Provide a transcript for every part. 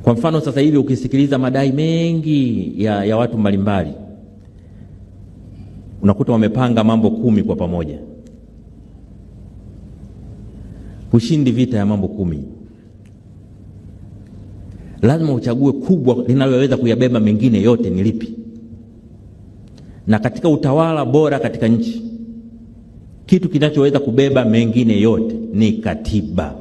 Kwa mfano sasa hivi ukisikiliza madai mengi ya watu mbalimbali, unakuta wamepanga mambo 10 kwa pamoja. Ushindi vita ya mambo 10. Lazima uchague kubwa linaloweza kuyabeba mengine yote ni lipi. Na katika utawala bora katika nchi, kitu kinachoweza kubeba mengine yote ni katiba.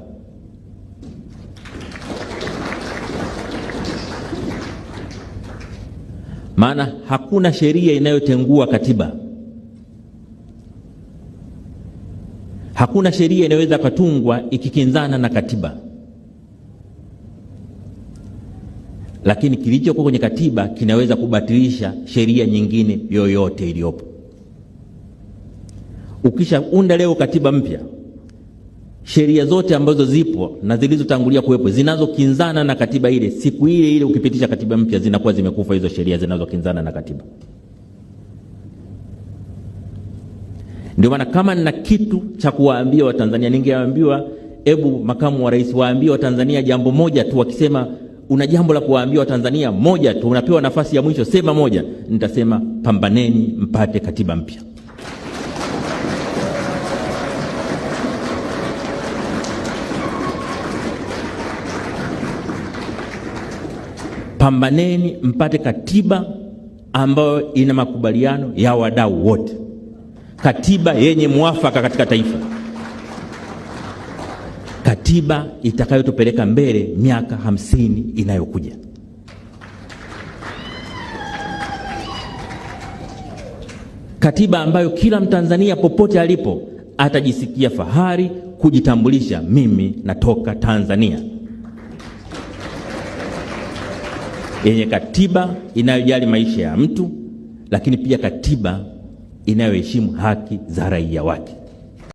Maana hakuna sheria inayotengua katiba. Hakuna sheria inaweza kutungwa ikikinzana na katiba. Lakini kilichokuwa kwenye katiba kinaweza kubatilisha sheria nyingine yoyote iliyopo. Ukishaunda leo katiba mpya, sheria zote ambazo zipo na zilizotangulia kuwepo zinazokinzana na katiba ile, siku ile ile ukipitisha katiba mpya zinakuwa zimekufa hizo sheria zinazokinzana na katiba. Ndio maana kama nina kitu cha kuwaambia Watanzania, ningeambiwa hebu makamu wa rais waambie Watanzania jambo moja tu. Wakisema una jambo la kuwaambia Watanzania moja tu, unapewa nafasi ya mwisho, sema moja. Nitasema pambaneni mpate katiba mpya. Pambaneni mpate katiba ambayo ina makubaliano ya wadau wote. Katiba yenye muafaka katika taifa. Katiba itakayotupeleka mbele miaka 50 inayokuja. Katiba ambayo kila Mtanzania popote alipo atajisikia fahari kujitambulisha, mimi natoka Tanzania. Yenye katiba inayojali maisha ya mtu, lakini pia katiba inayoheshimu haki za raia wake.